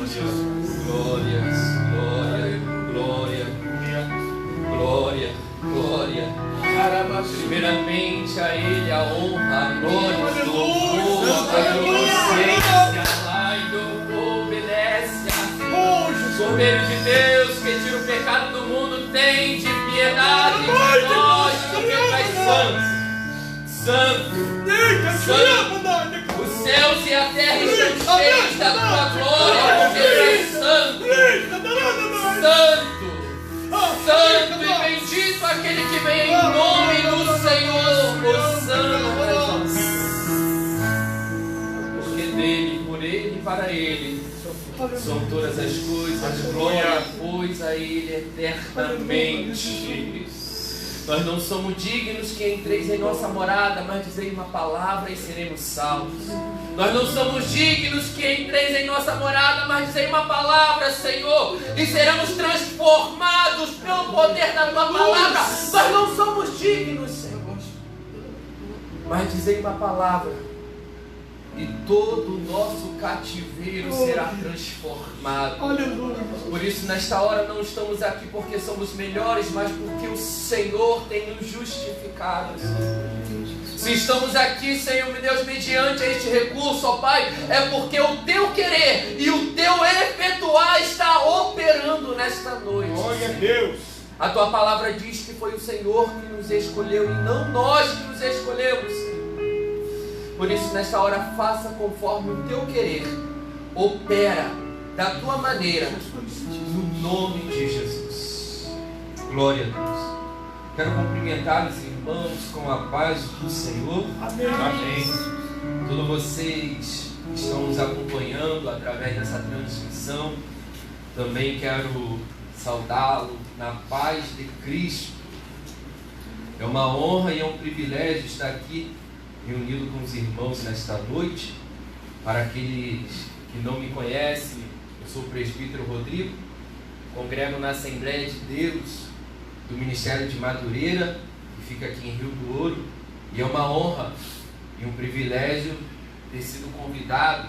Jesus. Glórias, glória, glória, glória, glória. Primeiramente a Ele a honra, a glória, o louvor, a magnificência, a obedência. Cordeiro de Deus, que tira o pecado do mundo, tem de piedade de nós, porque tu és santo, santo, santo. Os céus e a terra estão cheios da tua glória, porque tu és santo, santo, santo e bendito aquele que vem em nome do Senhor, Hosana. Porque dele, por ele e para ele são todas as coisas, glória, pois a Ele eternamente. Nós não somos dignos que entreis em nossa morada, mas dizei uma palavra e seremos salvos. Nós não somos dignos que entreis em nossa morada, mas dizei uma palavra, Senhor, e seremos transformados pelo poder da tua palavra. Nós não somos dignos, Senhor, mas dizei uma palavra e todo o nosso cativeiro será transformado. Por isso, nesta hora, não estamos aqui porque somos melhores, mas porque o Senhor tem nos justificado. Se estamos aqui, Senhor meu Deus, mediante este recurso, ó Pai, é porque o Teu querer e o Teu efetuar está operando nesta noite. Glória a Deus. A Tua palavra diz que foi o Senhor que nos escolheu e não nós que nos escolhemos, Senhor. Por isso, nesta hora, faça conforme o Teu querer. Opera da Tua maneira, no nome de Jesus. Glória a Deus. Quero cumprimentar os irmãos com a paz do Senhor. Amém. Amém. Todos vocês que estão nos acompanhando através dessa transmissão, também quero saudá-lo na paz de Cristo. É uma honra e é um privilégio estar aqui reunido com os irmãos nesta noite. Para aqueles que não me conhecem, eu sou o presbítero Rodrigo, congrego na Assembleia de Deus do Ministério de Madureira, que fica aqui em Rio do Ouro, e é uma honra e um privilégio ter sido convidado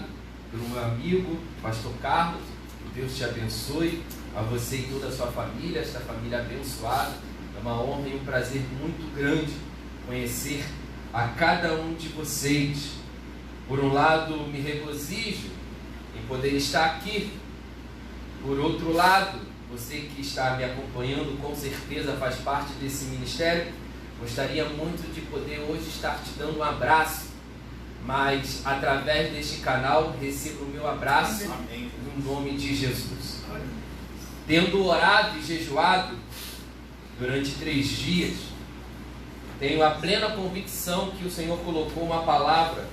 por um meu amigo, pastor Carlos. Que Deus te abençoe, a você e toda a sua família, esta família abençoada. É uma honra e um prazer muito grande conhecer a cada um de vocês. Por um lado, me regozijo em poder estar aqui. Por outro lado, você que está me acompanhando com certeza faz parte desse ministério. Gostaria muito de poder hoje estar te dando um abraço, mas através deste canal recebo o meu abraço. Amém. No nome de Jesus. Tendo orado e jejuado durante 3 dias, tenho a plena convicção que o Senhor colocou uma palavra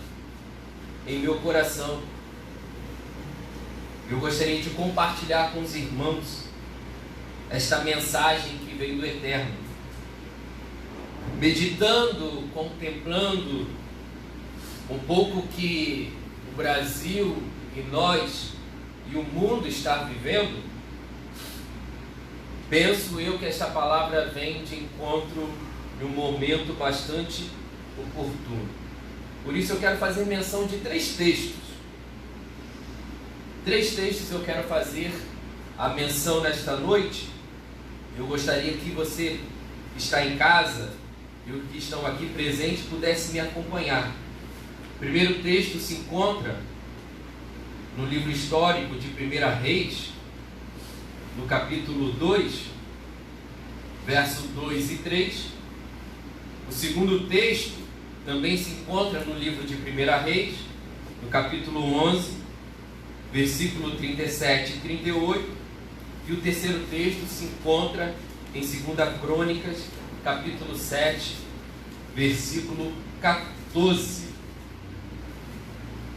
em meu coração. Eu gostaria de compartilhar com os irmãos esta mensagem que veio do Eterno. Meditando, contemplando um pouco que o Brasil e nós e o mundo está vivendo, penso eu que esta palavra vem de encontro num momento bastante oportuno. Por isso eu quero fazer menção de 3 textos. 3 textos eu quero fazer a menção nesta noite. Eu gostaria que você que está em casa e os que estão aqui presentes pudesse me acompanhar. O primeiro texto se encontra no livro histórico de 1 Reis, no capítulo 2, verso 2 e 3. O segundo texto também se encontra no livro de 1 Reis, no capítulo 11, versículo 37 e 38. E o terceiro texto se encontra em 2 Crônicas, capítulo 7, versículo 14.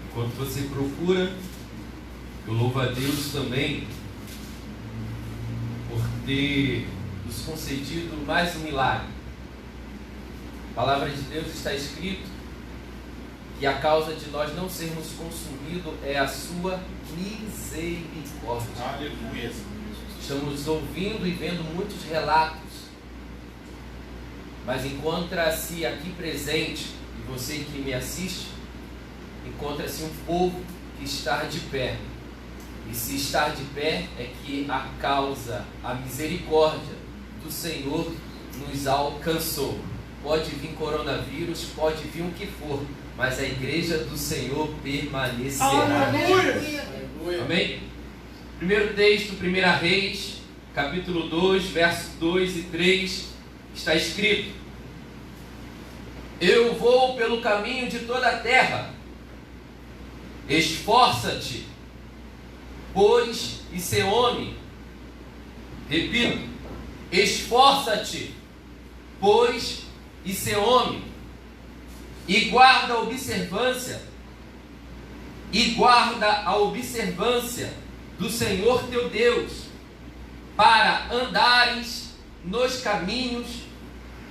Enquanto você procura, eu louvo a Deus também por ter nos concedido mais um milagre. A palavra de Deus está escrito que a causa de nós não sermos consumidos é a sua misericórdia. Aleluia. Estamos ouvindo e vendo muitos relatos, mas encontra-se aqui presente, e você que me assiste, encontra-se um povo que está de pé E se estar de pé é que a causa, a misericórdia do Senhor nos alcançou. Pode vir coronavírus, pode vir o que for, mas a igreja do Senhor permanecerá. Aleluia. Amém? Primeiro texto, 1 Reis, capítulo 2, versos 2 e 3, está escrito: Eu vou pelo caminho de toda a terra, esforça-te, pois, e ser homem. Repito, esforça-te, pois, e ser homem, e guarda a observância do Senhor teu Deus, para andares nos caminhos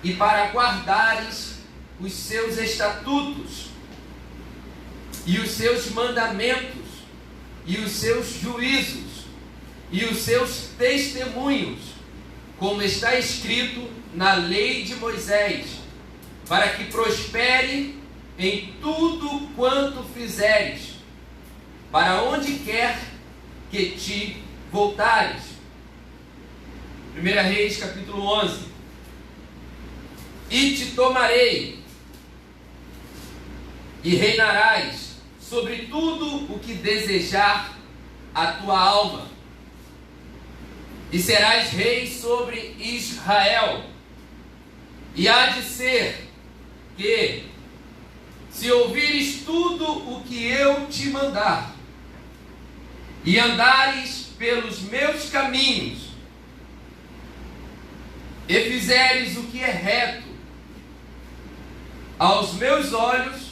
e para guardares os seus estatutos e os seus mandamentos e os seus juízos e os seus testemunhos, como está escrito na lei de Moisés, para que prospere em tudo quanto fizeres, para onde quer que te voltares. 1 Reis, capítulo 11. E te tomarei, e reinarás sobre tudo o que desejar a tua alma, e serás rei sobre Israel. E há de ser que, se ouvires tudo o que eu te mandar, e andares pelos meus caminhos, e fizeres o que é reto aos meus olhos,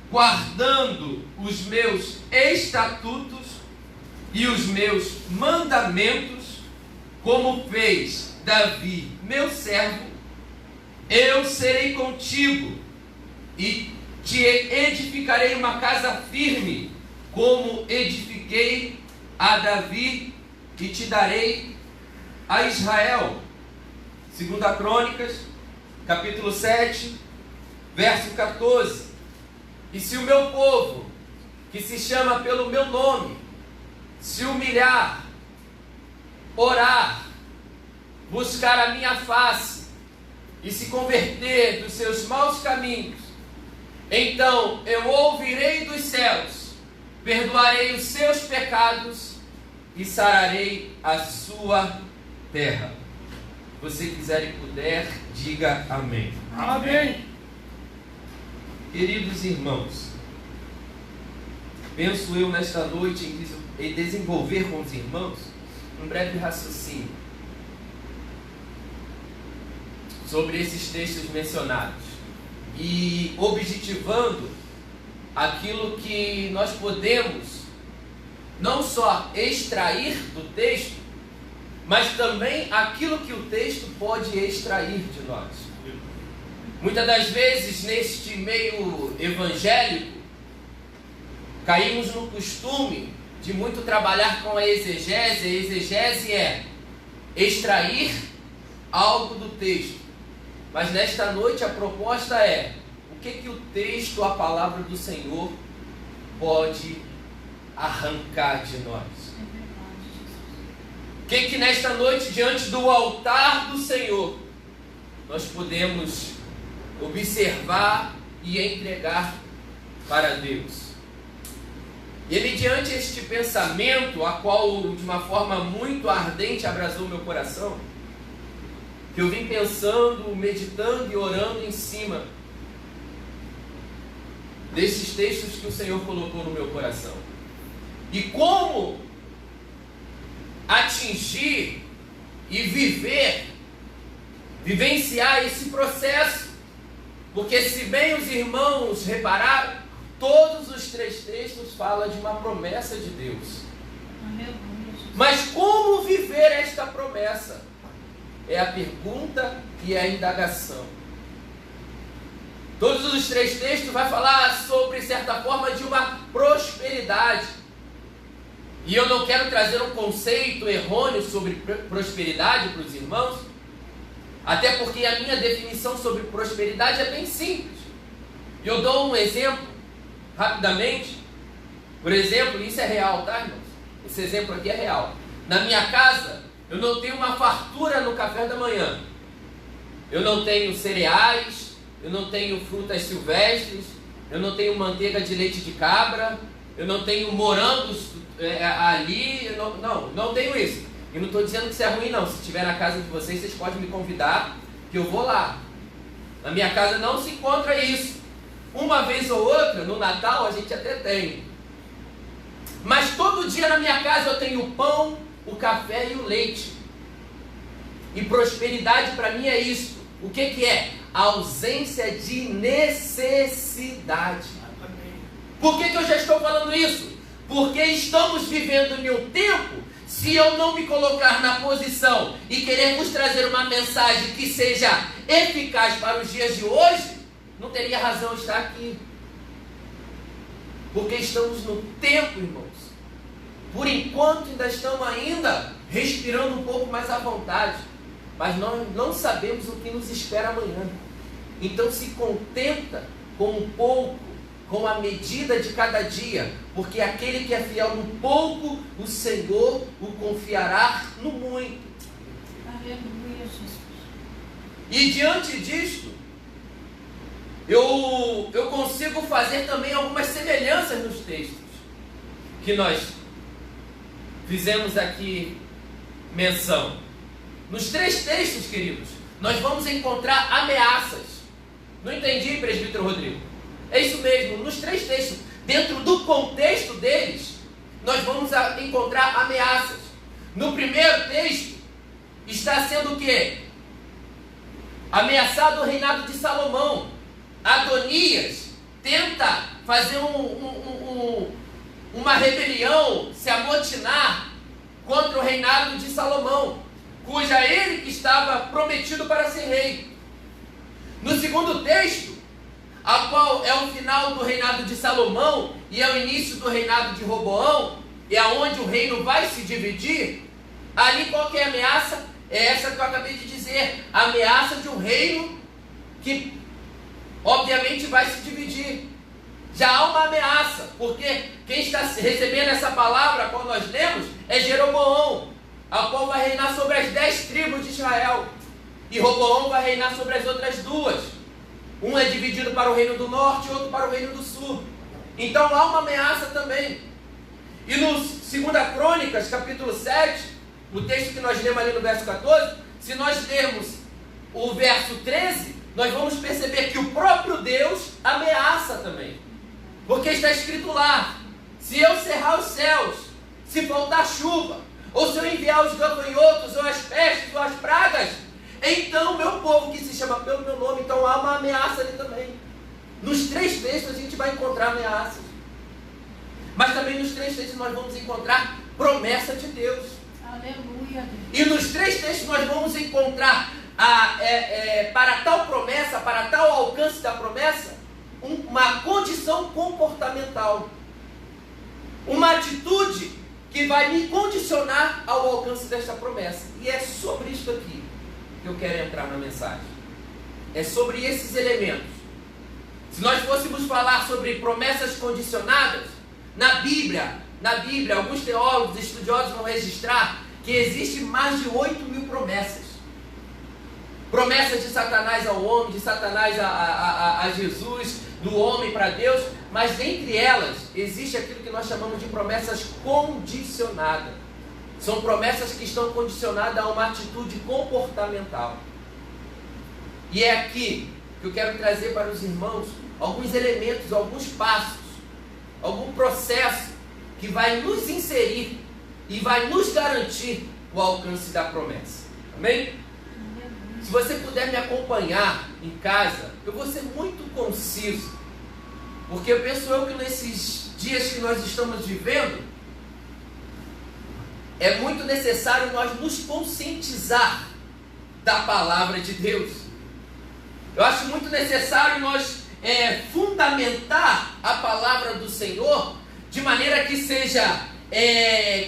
guardando os meus estatutos e os meus mandamentos, como fez Davi, meu servo, eu serei contigo e te edificarei uma casa firme, como edifiquei a Davi, e te darei a Israel. 2 Crônicas, capítulo 7, verso 14. E se o meu povo, que se chama pelo meu nome, se humilhar, orar, buscar a minha face e se converter dos seus maus caminhos, então eu ouvirei dos céus, perdoarei os seus pecados e sararei a sua terra. Se você quiser e puder, diga amém. Amém. Queridos irmãos, penso eu nesta noite em desenvolver com os irmãos um breve raciocínio sobre esses textos mencionados e objetivando aquilo que nós podemos não só extrair do texto, mas também aquilo que o texto pode extrair de nós. Muitas das vezes, neste meio evangélico, caímos no costume de muito trabalhar com a exegese. A exegese é extrair algo do texto. Mas nesta noite a proposta é: o que o texto, a palavra do Senhor, pode arrancar de nós? O que nesta noite, diante do altar do Senhor, nós podemos observar e entregar para Deus? E mediante este pensamento, a qual de uma forma muito ardente abrasou meu coração, que eu vim pensando, meditando e orando em cima desses textos que o Senhor colocou no meu coração. E como atingir e vivenciar esse processo. Porque se bem os irmãos repararam, todos os 3 textos falam de uma promessa de Deus. Mas como viver esta promessa? É a pergunta e a indagação. Todos os 3 textos vai falar sobre, certa forma, de uma prosperidade. E eu não quero trazer um conceito errôneo sobre prosperidade para os irmãos, até porque a minha definição sobre prosperidade é bem simples. Eu dou um exemplo, rapidamente. Por exemplo, isso é real, tá, irmãos? esse exemplo aqui é real. Na minha casa, eu não tenho uma fartura no café da manhã. Eu não tenho cereais, eu não tenho frutas silvestres, eu não tenho manteiga de leite de cabra, eu não tenho morangos ali, não tenho isso. E não estou dizendo que isso é ruim não. Se estiver na casa de vocês, vocês podem me convidar, que eu vou lá. Na minha casa não se encontra isso. Uma vez ou outra, no Natal, a gente até tem. Mas todo dia na minha casa eu tenho o pão, o café e o leite. E prosperidade para mim é isso. O que é? A ausência de necessidade. Por que eu já estou falando isso? Porque estamos vivendo em um tempo, se eu não me colocar na posição e querer vos trazer uma mensagem que seja eficaz para os dias de hoje, não teria razão estar aqui. Porque estamos no tempo, irmãos. Por enquanto ainda estamos respirando um pouco mais à vontade. Mas nós não sabemos o que nos espera amanhã. Então se contenta com um pouco, com a medida de cada dia, porque aquele que é fiel no pouco, o Senhor o confiará no muito. Aleluia, Jesus. E diante disto, eu consigo fazer também algumas semelhanças nos textos que nós fizemos aqui menção. Nos 3 textos, queridos, nós vamos encontrar ameaças. Não entendi, presbítero Rodrigo? É isso mesmo, nos 3 textos, dentro do contexto deles, nós vamos encontrar ameaças. No primeiro texto, está sendo o quê? Ameaçado o reinado de Salomão. Adonias tenta fazer uma rebelião, se amotinar contra o reinado de Salomão, cuja ele que estava prometido para ser rei. No segundo texto, a qual é o final do reinado de Salomão e é o início do reinado de Roboão, e aonde o reino vai se dividir, ali qual que é a ameaça? É essa que eu acabei de dizer, a ameaça de um reino que obviamente vai se dividir. Já há uma ameaça, porque quem está recebendo essa palavra, a qual nós lemos, é Jeroboão, a qual vai reinar sobre as 10 tribos de Israel. E Roboão vai reinar sobre as outras 2. Um é dividido para o reino do norte e outro para o reino do sul. Então há uma ameaça também. E no 2 Crônicas, capítulo 7, o texto que nós lemos ali no verso 14, se nós lermos o verso 13, nós vamos perceber que o próprio Deus ameaça também. Porque está escrito lá, se eu cerrar os céus, se faltar chuva, ou se eu enviar os gafanhotos, ou as pestes, ou as pragas, então meu povo que se chama pelo meu nome, então há uma ameaça ali também. Nos 3 textos a gente vai encontrar ameaças. Mas também nos 3 textos nós vamos encontrar promessa de Deus. Aleluia. E nos 3 textos nós vamos encontrar, para tal promessa, para tal alcance da promessa, uma condição comportamental. Uma atitude que vai me condicionar ao alcance desta promessa. E é sobre isso aqui que eu quero entrar na mensagem. É sobre esses elementos. Se nós fôssemos falar sobre promessas condicionadas, na Bíblia, alguns teólogos, estudiosos vão registrar que existe mais de 8.000 promessas. Promessas de Satanás ao homem, de Satanás a Jesus, do homem para Deus, mas entre elas existe aquilo que nós chamamos de promessas condicionadas. São promessas que estão condicionadas a uma atitude comportamental. E é aqui que eu quero trazer para os irmãos alguns elementos, alguns passos, algum processo que vai nos inserir e vai nos garantir o alcance da promessa. Amém? Se você puder me acompanhar em casa, eu vou ser muito conciso, porque eu penso que nesses dias que nós estamos vivendo, é muito necessário nós nos conscientizar da palavra de Deus. Eu acho muito necessário nós fundamentar a palavra do Senhor de maneira que seja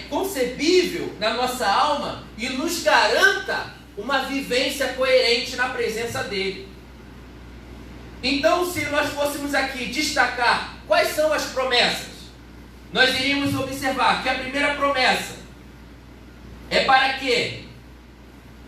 concebível na nossa alma e nos garanta uma vivência coerente na presença dele. Então, se nós fôssemos aqui destacar quais são as promessas, nós iríamos observar que a primeira promessa é para que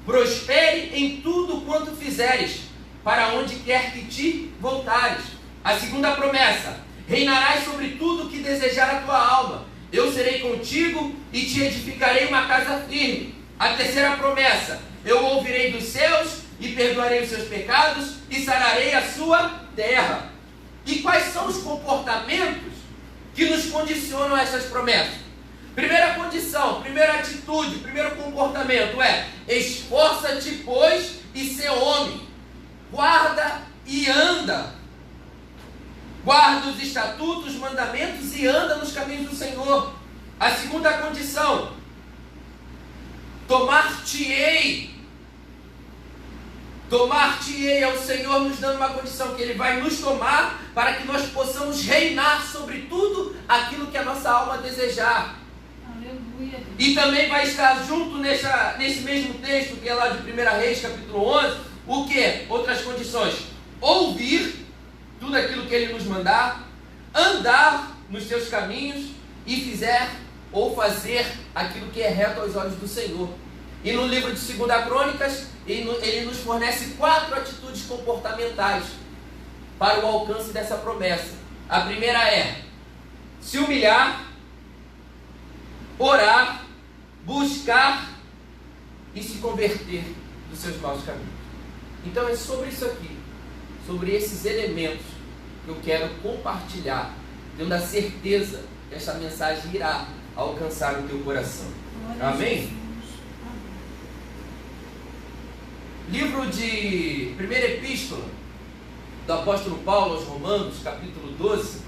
prospere em tudo quanto fizeres, para onde quer que te voltares. A segunda promessa: reinarás sobre tudo que desejar a tua alma. Eu serei contigo e te edificarei uma casa firme. A terceira promessa: eu ouvirei dos céus e perdoarei os seus pecados e sararei a sua terra. E quais são os comportamentos que nos condicionam a essas promessas? Primeira condição, primeira atitude, primeiro comportamento é: esforça-te, pois, e sê homem. Guarda e anda. Guarda os estatutos, mandamentos e anda nos caminhos do Senhor. A segunda condição: tomar-te-ei. Tomar-te-ei é o Senhor nos dando uma condição, que Ele vai nos tomar para que nós possamos reinar sobre tudo aquilo que a nossa alma desejar. Aleluia. E também vai estar junto nesse mesmo texto, que é lá de 1 Reis, capítulo 11, o que? Outras condições: ouvir tudo aquilo que Ele nos mandar, andar nos seus caminhos e fizer ou fazer aquilo que é reto aos olhos do Senhor. E no livro de 2 Crônicas, ele nos fornece 4 atitudes comportamentais para o alcance dessa promessa. A primeira é se humilhar, orar, buscar e se converter dos seus maus caminhos. Então é sobre isso aqui, sobre esses elementos, que eu quero compartilhar, tendo a certeza que essa mensagem irá alcançar o teu coração. Amém? Livro de primeira epístola do apóstolo Paulo aos Romanos, capítulo 12,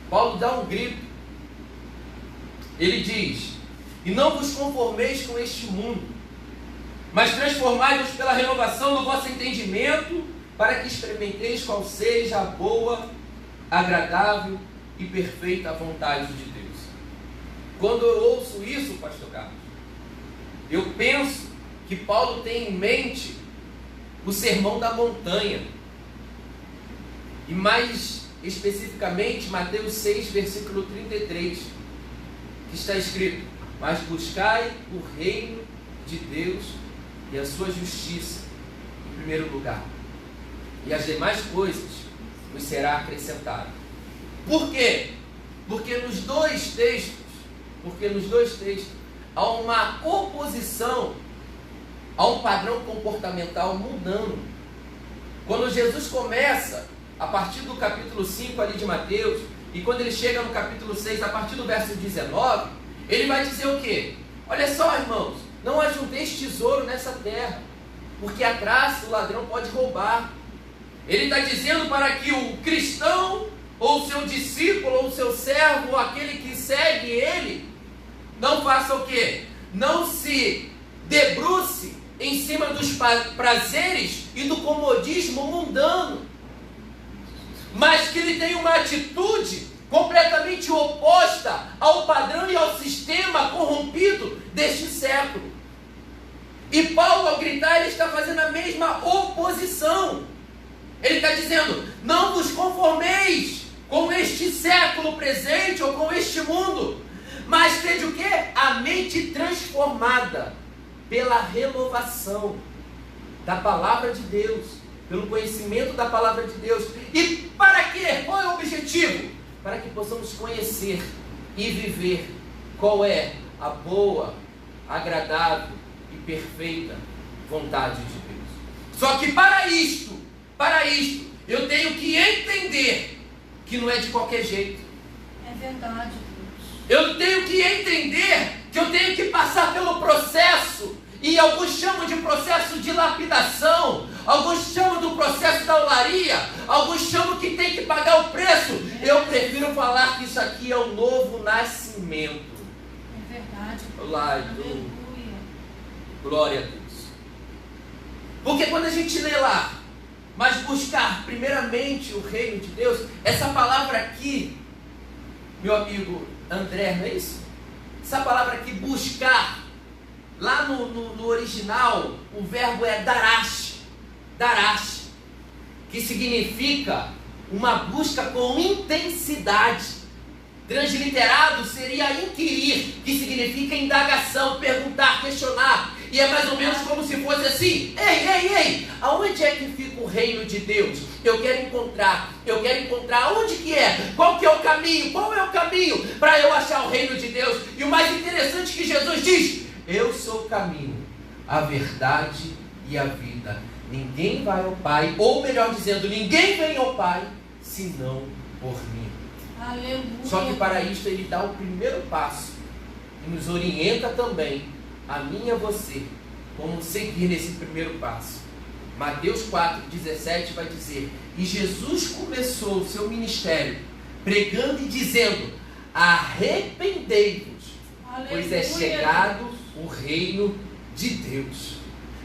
Paulo dá um grito. Ele diz: e não vos conformeis com este mundo, mas transformai-vos pela renovação do vosso entendimento, para que experimenteis qual seja a boa, agradável e perfeita vontade de Deus. Quando eu ouço isso, pastor Carlos, eu penso que Paulo tem em mente o sermão da montanha, e mais especificamente Mateus 6, versículo 33, que está escrito: mas buscai o reino de Deus e a sua justiça em primeiro lugar, e as demais coisas vos será acrescentado. Por quê? Porque nos dois textos há uma oposição a um padrão comportamental mundano. Quando Jesus começa, a partir do capítulo 5 ali de Mateus, e quando ele chega no capítulo 6, a partir do verso 19, ele vai dizer o quê? Olha só, irmãos, não ajunteis tesouro nessa terra, porque a traça, o ladrão pode roubar. Ele está dizendo para que o cristão, ou o seu discípulo, ou o seu servo, ou aquele que segue ele, não faça o quê? Não se debruce em cima dos prazeres e do comodismo mundano, mas que ele tenha uma atitude completamente oposta ao padrão e ao sistema corrompido deste século. E Paulo, ao gritar, ele está fazendo a mesma oposição. Ele está dizendo: não vos conformeis com este século presente ou com este mundo, mas tende o quê? A mente transformada pela renovação da palavra de Deus, pelo conhecimento da palavra de Deus. E para quê? Qual é o objetivo? Para que possamos conhecer e viver qual é a boa, agradável e perfeita vontade de Deus. Só que para isto, eu tenho que entender que não é de qualquer jeito. É verdade, Deus. Eu tenho que entender que eu tenho que passar pelo processo, e alguns chamam de processo de lapidação, alguns chamam do processo da olaria, alguns chamam que tem que pagar o preço. Eu prefiro falar que isso aqui é o novo nascimento. É verdade. Aleluia. Glória a Deus. Porque quando a gente lê lá, mas buscar primeiramente o reino de Deus, essa palavra aqui, meu amigo André, não é isso? Essa palavra aqui, buscar, lá no original, o verbo é darash, que significa uma busca com intensidade, Transliterado seria inquirir, que significa indagação, perguntar, questionar. E é mais ou menos como se fosse assim: ei, aonde é que fica o reino de Deus? Eu quero encontrar onde que é? Qual é o caminho para eu achar o reino de Deus? E o mais interessante é que Jesus diz: eu sou o caminho, a verdade e a vida. Ninguém vai ao Pai, ou melhor dizendo, ninguém vem ao Pai, senão por mim. Aleluia. Só que para isso ele dá o primeiro passo e nos orienta também, a mim e a você, como seguir nesse primeiro passo. Mateus 4,17 vai dizer: e Jesus começou o seu ministério pregando e dizendo: arrependei-vos, pois é chegado o reino de Deus.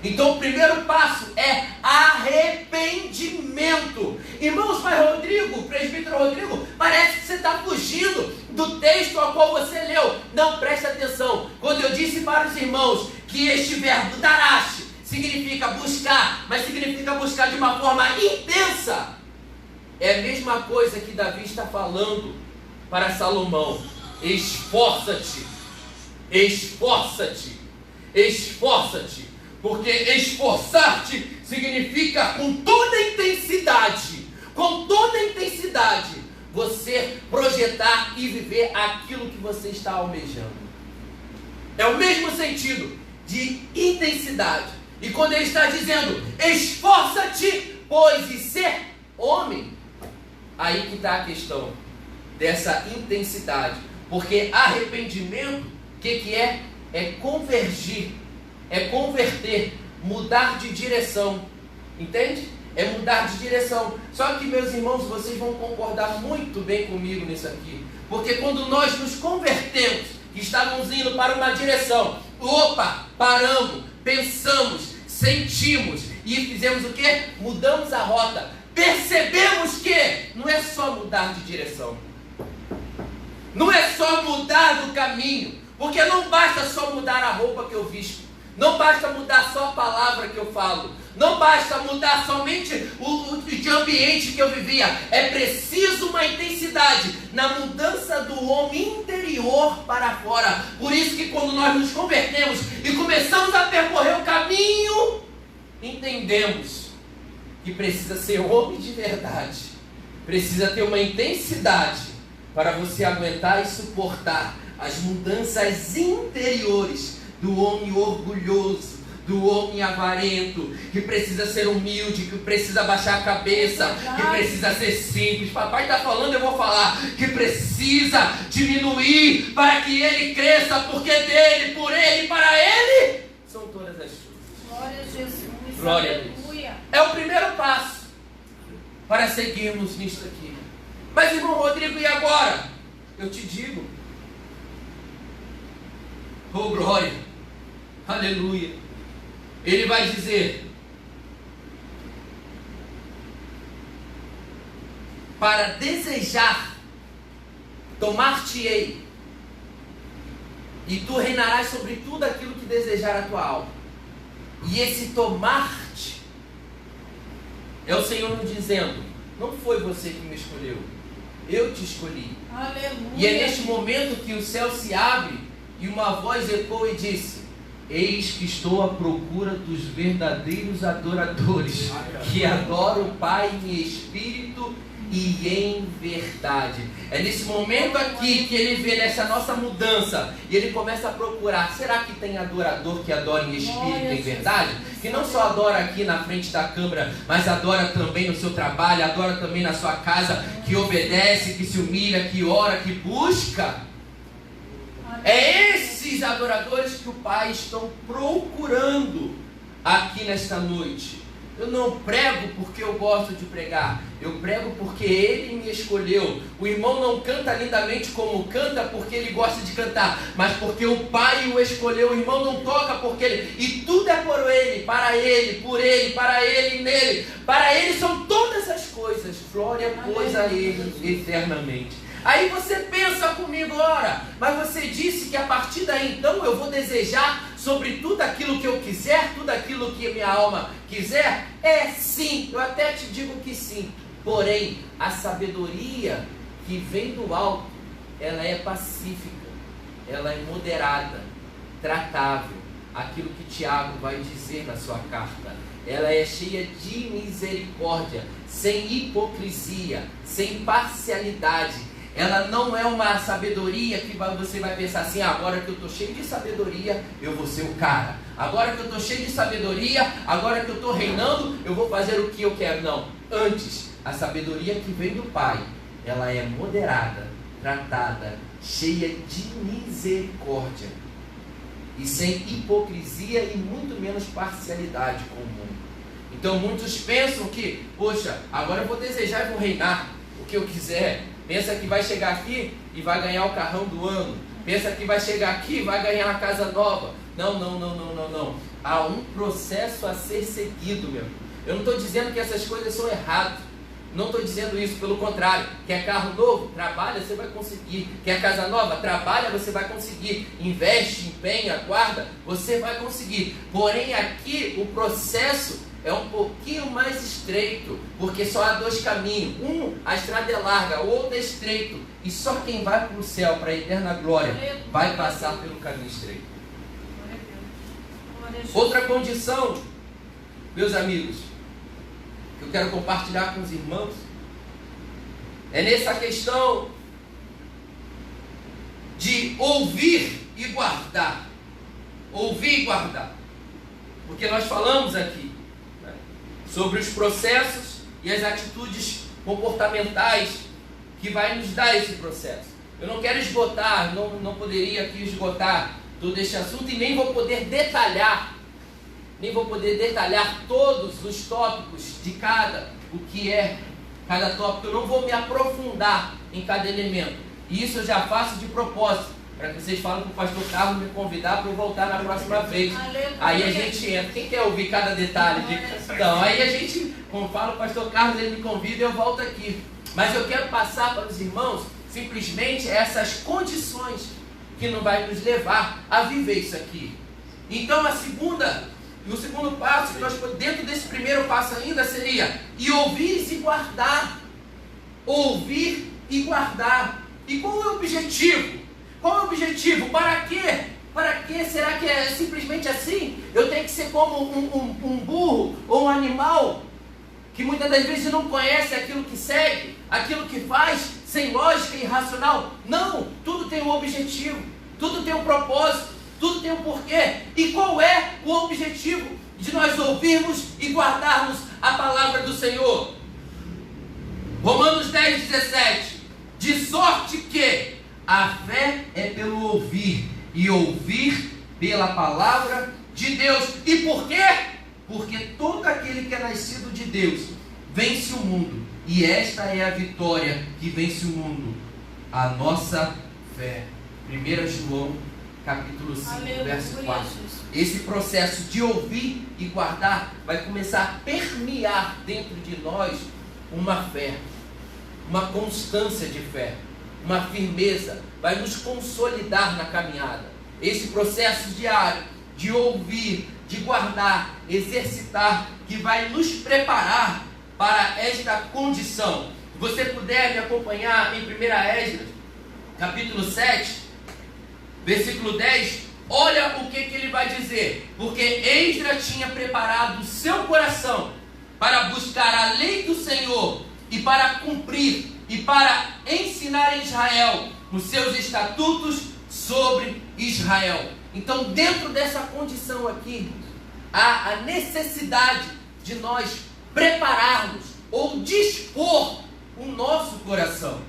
Então o primeiro passo é arrependimento. Irmãos, mas Rodrigo, presbítero Rodrigo, parece que você está fugindo do texto ao qual você leu. Não, presta atenção. Quando eu disse para os irmãos que este verbo darash significa buscar, mas significa buscar de uma forma intensa, é a mesma coisa que Davi está falando para Salomão: esforça-te, esforça-te, esforça-te. Porque esforçar-te significa com toda intensidade, você projetar e viver aquilo que você está almejando. É o mesmo sentido de intensidade. E quando ele está dizendo: esforça-te, pois, e ser homem, aí que está a questão dessa intensidade. Porque arrependimento, o que é? É convergir. É converter, mudar de direção, entende? É mudar de direção. Só que, meus irmãos, vocês vão concordar muito bem comigo nisso aqui, porque quando nós nos convertemos, que estávamos indo para uma direção, paramos, pensamos, sentimos e fizemos o quê? Mudamos a rota. Percebemos que não é só mudar de direção, não é só mudar do caminho, porque não basta só mudar a roupa que eu visto, não basta mudar só a palavra que eu falo, não basta mudar somente o de ambiente que eu vivia. É preciso uma intensidade na mudança do homem interior para fora. Por isso que quando nós nos convertemos e começamos a percorrer o caminho, entendemos que precisa ser homem de verdade, precisa ter uma intensidade para você aguentar e suportar as mudanças interiores do homem orgulhoso, do homem avarento, que precisa ser humilde, que precisa baixar a cabeça, que precisa ser simples. Papai está falando, eu vou falar, que precisa diminuir para que ele cresça, porque dele, por ele, para ele são todas as coisas. Glória a Jesus. Glória a Deus. É o primeiro passo para seguirmos nisto aqui. Mas, irmão Rodrigo, e agora? Eu te digo, oh glória, aleluia. Ele vai dizer: para desejar, tomar-te-ei, e tu reinarás sobre tudo aquilo que desejar a tua alma. E esse tomar-te é o Senhor nos dizendo: não foi você que me escolheu, eu te escolhi. Aleluia. E é neste momento que o céu se abre e uma voz ecoa e disse: eis que estou à procura dos verdadeiros adoradores, que adoram o Pai em espírito e em verdade. É nesse momento aqui que ele vê nessa nossa mudança e ele começa a procurar: será que tem adorador que adora em espírito e em verdade? Que não só adora aqui na frente da câmera, mas adora também no seu trabalho, adora também na sua casa, que obedece, que se humilha, que ora, que busca. É esses adoradores que o Pai está procurando aqui nesta noite. Eu não prego porque eu gosto de pregar, eu prego porque Ele me escolheu. O irmão não canta lindamente como canta porque ele gosta de cantar, mas porque o Pai o escolheu. O irmão não toca porque ele... E tudo é por Ele, para Ele, por Ele, para Ele e nele. Para Ele são todas as coisas. Glória, pois, a Ele eternamente. Aí você pensa comigo: ora, mas você disse que a partir daí então eu vou desejar sobre tudo aquilo que eu quiser, tudo aquilo que minha alma quiser? É sim, eu até te digo que sim. Porém, a sabedoria que vem do alto ela é pacífica, ela é moderada, tratável. Aquilo que Tiago vai dizer na sua carta. Ela é cheia de misericórdia, sem hipocrisia, sem parcialidade. Ela não é uma sabedoria que você vai pensar assim: agora que eu estou cheio de sabedoria, eu vou ser o cara. Agora que eu estou cheio de sabedoria, agora que eu estou reinando, eu vou fazer o que eu quero. Não. Antes, a sabedoria que vem do Pai, ela é moderada, tratada, cheia de misericórdia. E sem hipocrisia e muito menos parcialidade com o mundo. Então muitos pensam que, poxa, agora eu vou desejar e vou reinar o que eu quiser. Pensa que vai chegar aqui e vai ganhar o carrão do ano. Pensa que vai chegar aqui e vai ganhar a casa nova. Não. Há um processo a ser seguido, meu. Eu não estou dizendo que essas coisas são erradas. Não estou dizendo isso, pelo contrário. Quer carro novo? Trabalha, você vai conseguir. Quer casa nova? Trabalha, você vai conseguir. Investe, empenha, guarda, você vai conseguir. Porém, aqui o processo é um pouquinho mais estreito, porque só há dois caminhos. A estrada é larga, o outro é estreito. E só quem vai para o céu, para a eterna glória, vai passar pelo caminho estreito. Outra condição, meus amigos, que eu quero compartilhar com os irmãos, é nessa questão de ouvir e guardar. Ouvir e guardar. Porque nós falamos aqui, né, sobre os processos e as atitudes comportamentais que vai nos dar esse processo. Eu não quero esgotar, não poderia aqui esgotar todo este assunto e nem vou poder detalhar todos os tópicos de o que é cada tópico. Eu não vou me aprofundar em cada elemento. E isso eu já faço de propósito, para que vocês falem com o pastor Carlos me convidar para eu voltar na próxima vez. Aí a gente entra. Quem quer ouvir cada detalhe? Então, aí a gente, como fala o pastor Carlos, ele me convida e eu volto aqui. Mas eu quero passar para os irmãos simplesmente essas condições que não vai nos levar a viver isso aqui. Então o segundo passo, que nós, dentro desse primeiro passo ainda, seria ouvir e guardar. Ouvir e guardar. E qual é o objetivo? Qual é o objetivo? Para quê? Para quê? Será que é simplesmente assim? Eu tenho que ser como um burro ou um animal que muitas das vezes não conhece aquilo que segue, aquilo que faz, sem lógica e racional? Não, tudo tem um objetivo, tudo tem um propósito, tudo tem um porquê. E qual é o objetivo de nós ouvirmos e guardarmos a palavra do Senhor? Romanos 10:17. De sorte que a fé é pelo ouvir, e ouvir pela palavra de Deus. E por quê? Porque todo aquele que é nascido de Deus vence o mundo. E esta é a vitória que vence o mundo, a nossa fé. 1 João capítulo 5, verso 4. Esse processo de ouvir e guardar vai começar a permear dentro de nós uma fé, uma constância de fé, uma firmeza, vai nos consolidar na caminhada. Esse processo diário de ouvir, de guardar, exercitar, que vai nos preparar para esta condição. Se você puder me acompanhar em 1 Esdras, capítulo 7, versículo 10, olha o que ele vai dizer. Porque Esdras tinha preparado o seu coração para buscar a lei do Senhor e para cumprir e para ensinar a Israel os seus estatutos sobre Israel. Então, dentro dessa condição aqui, há a necessidade de nós prepararmos ou dispor o nosso coração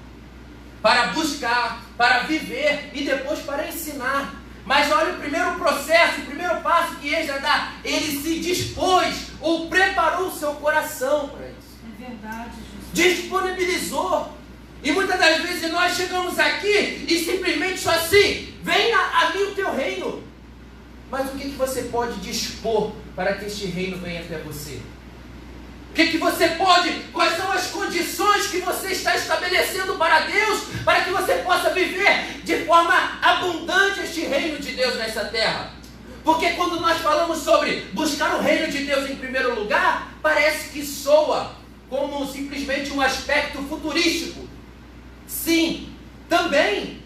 para buscar, para viver e depois para ensinar. Mas olha o primeiro processo, o primeiro passo que Esdras dá. Ele se dispôs ou preparou o seu coração para isso. É verdade, Jesus. Disponibilizou. E muitas das vezes nós chegamos aqui e simplesmente só assim: venha a mim o teu reino. Mas o que você pode dispor para que este reino venha até você? O que você pode, quais são as condições que você está estabelecendo para Deus, para que você possa viver de forma abundante este reino de Deus nessa terra? Porque quando nós falamos sobre buscar o reino de Deus em primeiro lugar, parece que soa como simplesmente um aspecto futurístico. Sim, também.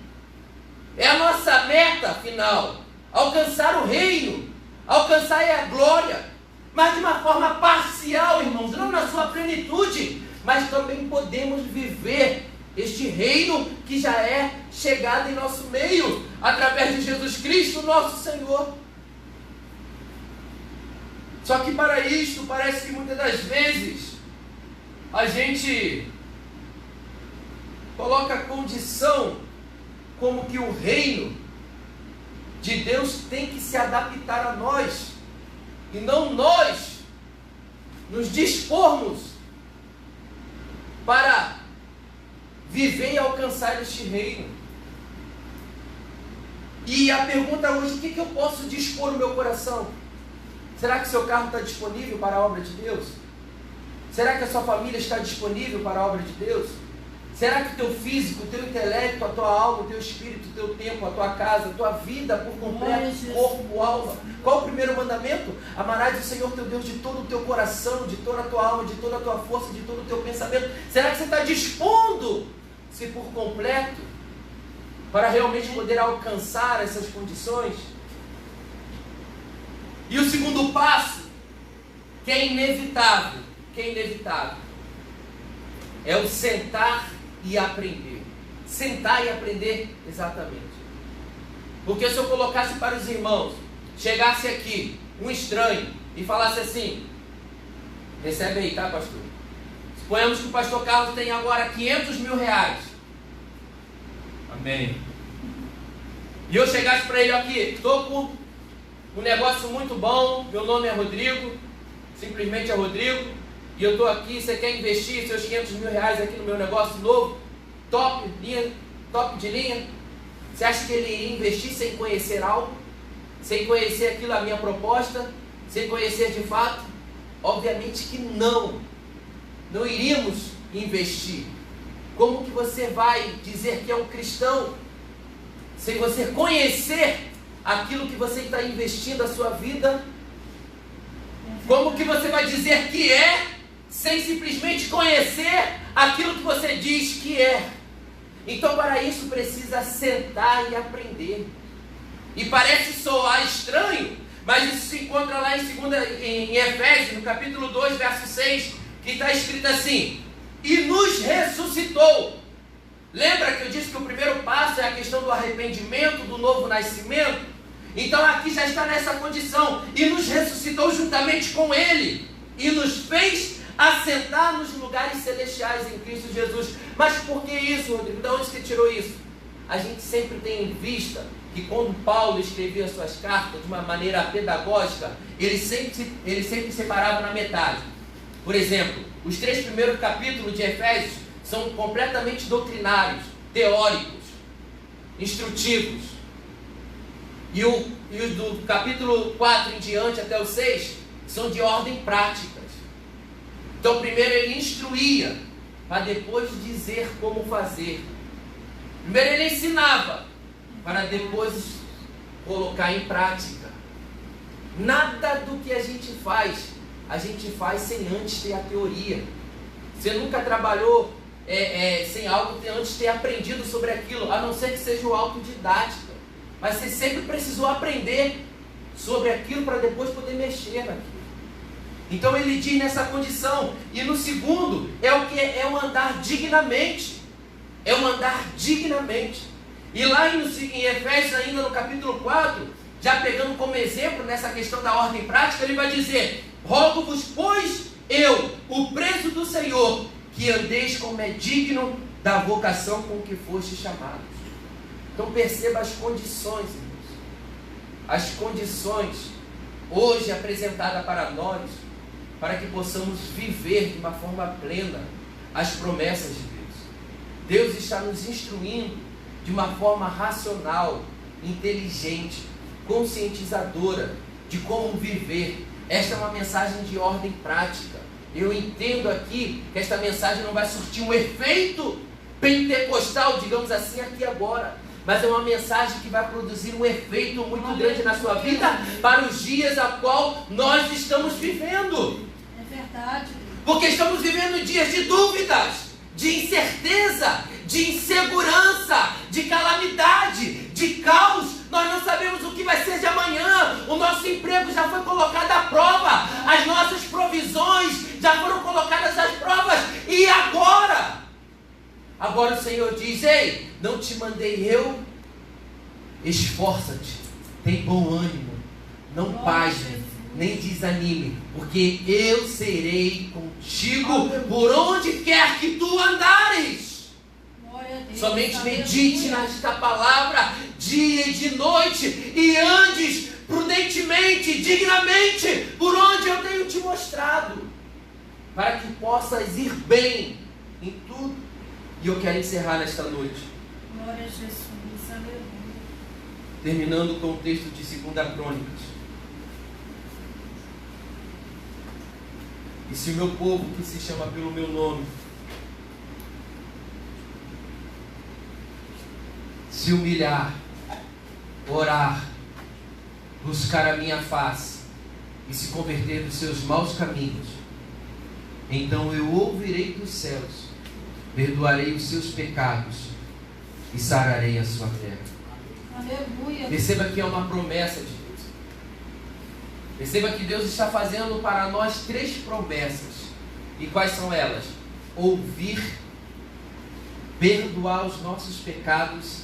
É a nossa meta final, alcançar o reino, alcançar a glória, mas de uma forma parcial, irmãos, não na sua plenitude, mas também podemos viver este reino que já é chegado em nosso meio, através de Jesus Cristo, nosso Senhor. Só que para isto, parece que muitas das vezes, a gente coloca a condição como que o reino de Deus tem que se adaptar a nós, e não nós nos dispormos para viver e alcançar este reino. E a pergunta hoje, o que eu posso dispor no meu coração? Será que seu carro está disponível para a obra de Deus? Será que a sua família está disponível para a obra de Deus? Será que o teu físico, o teu intelecto, a tua alma, o teu espírito, o teu tempo, a tua casa, a tua vida por completo, corpo, alma? Qual o primeiro mandamento? Amarás o Senhor teu Deus de todo o teu coração, de toda a tua alma, de toda a tua força, de todo o teu pensamento. Será que você está dispondo-se por completo para realmente poder alcançar essas condições? E o segundo passo, que é inevitável, é o sentar e aprender. Sentar e aprender, exatamente. Porque se eu colocasse para os irmãos, chegasse aqui um estranho e falasse assim: recebe aí, tá, pastor? Suponhamos que o pastor Carlos tem agora 500 mil reais. Amém. E eu chegasse para ele aqui: estou com um negócio muito bom, meu nome é Rodrigo, simplesmente é Rodrigo, e eu estou aqui, você quer investir seus 500 mil reais aqui no meu negócio novo, top de linha? Você acha que ele iria investir sem conhecer algo? Sem conhecer aquilo, a minha proposta? Sem conhecer de fato? Obviamente que não. Não iríamos investir. Como que você vai dizer que é um cristão sem você conhecer aquilo que você está investindo a sua vida? Como que você vai dizer que é sem simplesmente conhecer aquilo que você diz que é? Então, para isso precisa sentar e aprender. E parece soar estranho, mas isso se encontra lá em Efésios, no capítulo 2, verso 6, que está escrito assim: e nos ressuscitou. Lembra que eu disse que o primeiro passo é a questão do arrependimento, do novo nascimento? Então aqui já está nessa condição: e nos ressuscitou juntamente com Ele, e nos fez assentar nos lugares celestiais em Cristo Jesus. Mas por que isso, Rodrigo? De onde você tirou isso? A gente sempre tem em vista que quando Paulo escrevia suas cartas de uma maneira pedagógica, ele sempre separava na metade. Por exemplo, os 3 primeiros capítulos de Efésios são completamente doutrinários, teóricos, instrutivos. E os do capítulo 4 em diante até o 6 são de ordem práticas. Então primeiro ele instruía, para depois dizer como fazer. Primeiro ele ensinava, para depois colocar em prática. Nada do que a gente faz sem antes ter a teoria. Você nunca trabalhou sem algo antes ter aprendido sobre aquilo, a não ser que seja o autodidática. Mas você sempre precisou aprender sobre aquilo para depois poder mexer naquilo. Então ele diz nessa condição. E no segundo, é o andar dignamente. É o andar dignamente. E lá em Efésios, ainda no capítulo 4, já pegando como exemplo nessa questão da ordem prática, ele vai dizer: rogo-vos, pois, eu, o preso do Senhor, que andeis como é digno da vocação com que foste chamados. Então perceba as condições, irmãos. As condições hoje apresentadas para nós, para que possamos viver de uma forma plena as promessas de Deus. Deus está nos instruindo de uma forma racional, inteligente, conscientizadora de como viver. Esta é uma mensagem de ordem prática. Eu entendo aqui que esta mensagem não vai surtir um efeito pentecostal, digamos assim, aqui agora, mas é uma mensagem que vai produzir um efeito muito grande na sua vida para os dias a qual nós estamos vivendo. É verdade. Porque estamos vivendo dias de dúvidas, de incerteza, de insegurança, de calamidade, de caos. Nós não sabemos o que vai ser de amanhã. O nosso emprego já foi colocado à prova. As nossas provisões já foram colocadas às provas. E agora? Agora o Senhor diz: ei, não te mandei eu? Esforça-te, tem bom ânimo, não pasme, nem desanime, porque eu serei contigo por onde quer que tu andares. Somente medite nesta palavra dia e de noite e andes prudentemente, dignamente, por onde eu tenho te mostrado, para que possas ir bem em tudo. E eu quero encerrar nesta noite, Glória a Jesus. Aleluia. terminando com o texto de 2 Crônicas. E se o meu povo, que se chama pelo meu nome, se humilhar, orar, buscar a minha face e se converter dos seus maus caminhos, então eu ouvirei dos céus, perdoarei os seus pecados e sararei a sua terra. Aleluia. Perceba que é uma promessa de Deus. Perceba que Deus está fazendo para nós 3 promessas. E quais são elas? Ouvir, perdoar os nossos pecados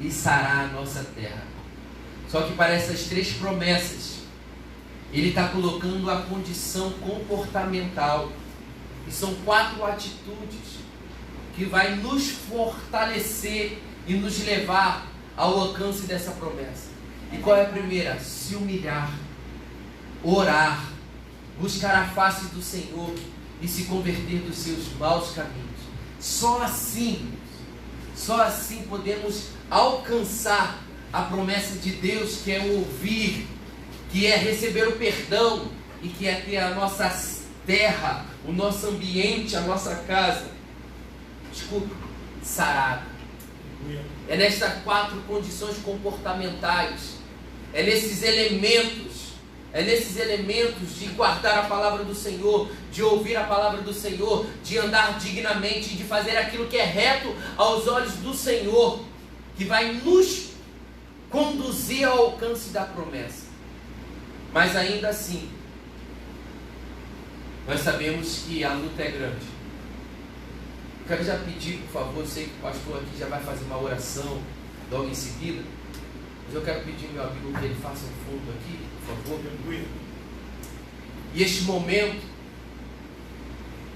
e sarar a nossa terra. Só que para essas 3 promessas, Ele está colocando a condição comportamental. E são 4 atitudes que vai nos fortalecer e nos levar ao alcance dessa promessa. E qual é a primeira? Se humilhar, orar, buscar a face do Senhor e se converter dos seus maus caminhos. Só assim podemos alcançar a promessa de Deus, que é ouvir, que é receber o perdão e que é ter a nossa terra, o nosso ambiente, a nossa casa, sarado. É nestas 4 condições comportamentais, é nesses elementos de guardar a palavra do Senhor, de ouvir a palavra do Senhor, de andar dignamente, de fazer aquilo que é reto aos olhos do Senhor, que vai nos conduzir ao alcance da promessa. Mas ainda assim, nós sabemos que a luta é grande. Eu quero já pedir, por favor, sei que o pastor aqui já vai fazer uma oração logo em seguida, mas eu quero pedir, meu amigo, que ele faça um fundo aqui, por favor. E este momento,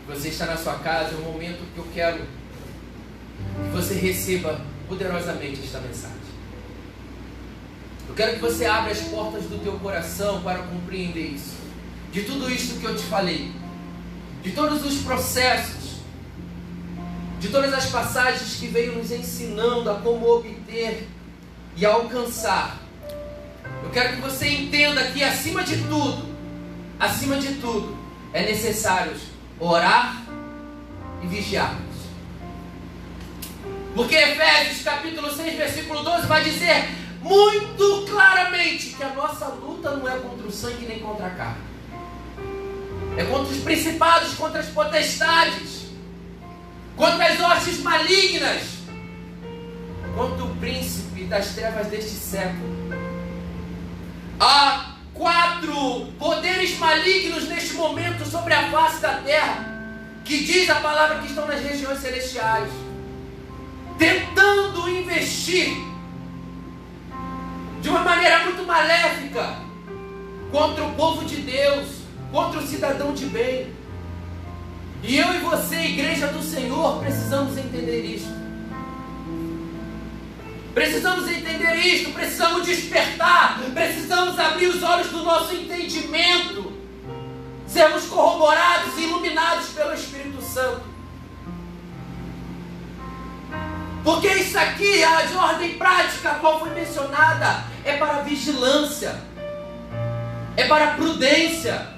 você está na sua casa, é um momento que eu quero que você receba poderosamente esta mensagem. Eu quero que você abra as portas do teu coração para compreender isso. De tudo isso que eu te falei, de todos os processos, de todas as passagens que veio nos ensinando a como obter e alcançar. Eu quero que você entenda que acima de tudo, é necessário orar e vigiar. Porque Efésios capítulo 6, versículo 12 vai dizer muito claramente que a nossa luta não é contra o sangue nem contra a carne. É contra os principados, contra as potestades, contra as hostes malignas, contra o príncipe das trevas deste século. Há 4 poderes malignos neste momento sobre a face da terra, que diz a palavra que estão nas regiões celestiais, tentando investir de uma maneira muito maléfica contra o povo de Deus, contra o cidadão de bem. E eu e você, igreja do Senhor, precisamos entender isso. Precisamos entender isto, precisamos despertar, precisamos abrir os olhos do nosso entendimento, sermos corroborados e iluminados pelo Espírito Santo. Porque isso aqui, a de ordem prática, a qual foi mencionada, é para vigilância, é para prudência,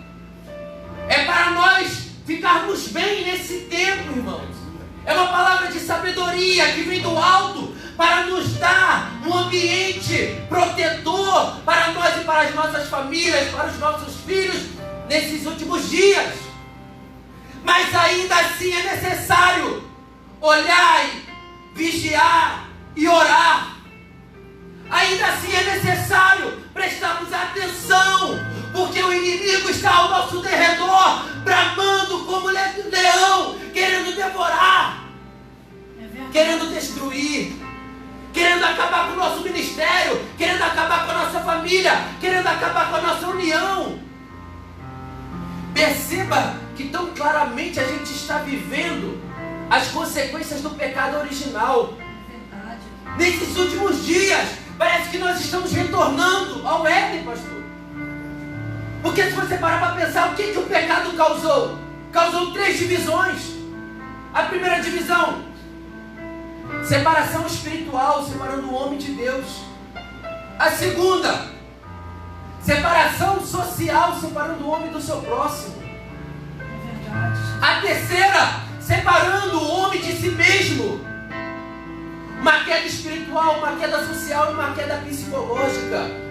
é para nós ficarmos bem nesse tempo, irmãos. É uma palavra de sabedoria que vem do alto para nos dar um ambiente protetor para nós e para as nossas famílias, para os nossos filhos nesses últimos dias. Mas ainda assim é necessário olhar, vigiar e orar. Ainda assim é necessário prestarmos atenção, porque o inimigo está ao nosso derredor, bramando como leão, querendo devorar, querendo destruir, querendo acabar com o nosso ministério, querendo acabar com a nossa família, querendo acabar com a nossa união. Perceba que tão claramente a gente está vivendo as consequências do pecado original. Nesses últimos dias, parece que nós estamos retornando ao Éden, pastor. Porque se você parar para pensar, o que o pecado causou? Causou 3 divisões. A primeira divisão, separação espiritual, separando o homem de Deus. A segunda, separação social, separando o homem do seu próximo. A terceira, separando o homem de si mesmo. Uma queda espiritual, uma queda social e uma queda psicológica.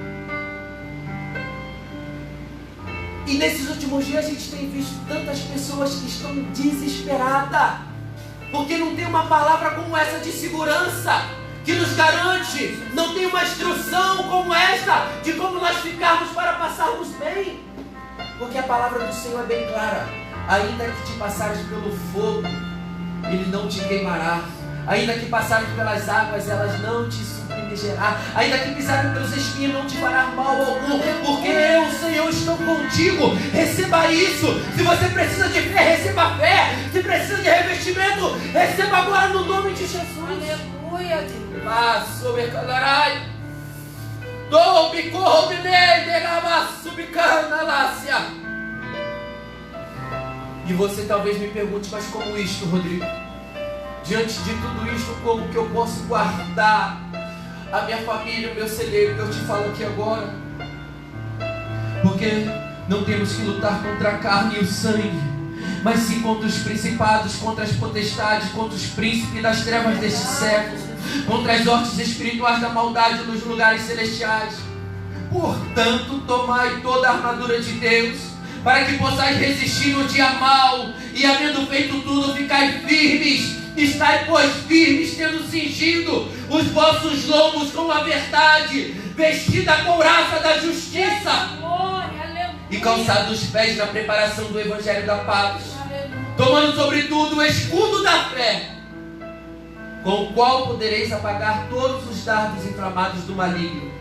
E nesses últimos dias a gente tem visto tantas pessoas que estão desesperadas, porque não tem uma palavra como essa de segurança, que nos garante, não tem uma instrução como esta, de como nós ficarmos para passarmos bem. Porque a palavra do Senhor é bem clara: ainda que te passares pelo fogo, ele não te queimará. Ainda que passares pelas águas, elas não te submergerá. Ainda que pisares pelos espinhos, não te fará mal algum, porque eu, Senhor, estou contigo. Receba isso. Se você precisa de fé, receba fé. Se precisa de revestimento, receba agora no nome de Jesus. Aleluia, Deus. E você talvez me pergunte: mas como isto, Rodrigo? Diante de tudo isto, como que eu posso guardar a minha família, o meu celeiro, que eu te falo aqui agora? Porque não temos que lutar contra a carne e o sangue, mas sim contra os principados, contra as potestades, contra os príncipes das trevas deste século, contra as hostes espirituais da maldade nos lugares celestiais. Portanto, tomai toda a armadura de Deus, para que possais resistir no dia mau, e havendo feito tudo, ficai firmes. Estai, pois, firmes, tendo cingido os vossos lombos com a verdade, vestida a couraça da justiça, e calçados os pés na preparação do evangelho da paz, tomando sobretudo o escudo da fé, com o qual podereis apagar todos os dardos inflamados do maligno.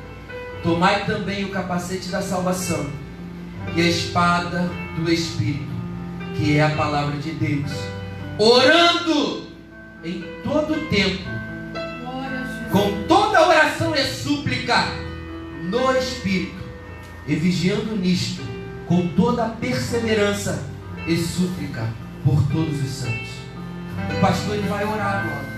Tomai também o capacete da salvação e a espada do Espírito, que é a palavra de Deus, orando em todo o tempo, com toda oração e súplica no Espírito, e vigiando nisto com toda perseverança e súplica por todos os santos. O pastor, ele vai orar agora,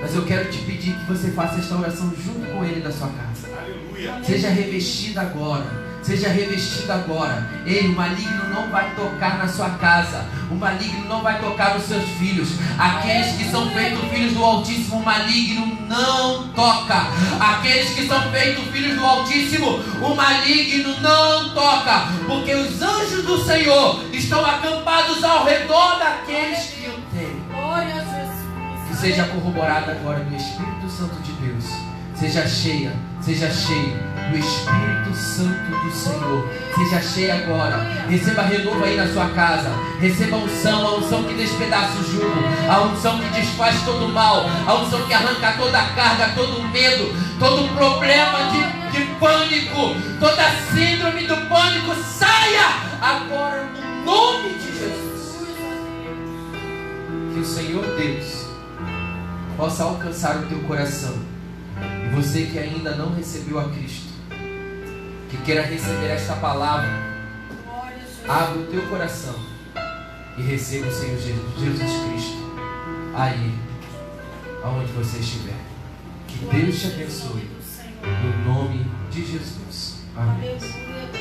mas eu quero te pedir que você faça esta oração junto com ele da sua casa. Aleluia. Seja revestido agora. Seja revestido agora. Ei, o maligno não vai tocar na sua casa. O maligno não vai tocar nos seus filhos. Aqueles que são feitos filhos do Altíssimo, o maligno não toca. Aqueles que são feitos filhos do Altíssimo, o maligno não toca. Porque os anjos do Senhor estão acampados ao redor daqueles que o temem. Que seja corroborada agora do Espírito Santo de Deus. Seja cheio do Espírito Santo do Senhor. Seja cheia agora. Receba renovo aí na sua casa. Receba a unção que despedaça o jugo, a unção que desfaz todo o mal, a unção que arranca toda a carga, todo o medo, todo o problema de pânico, toda a síndrome do pânico. Saia agora no nome de Jesus. Que o Senhor Deus possa alcançar o teu coração. E você que ainda não recebeu a Cristo, que queira receber esta palavra, abra o teu coração e receba o Senhor Jesus Cristo aí, aonde você estiver. Que Deus te abençoe, no nome de Jesus. Amém.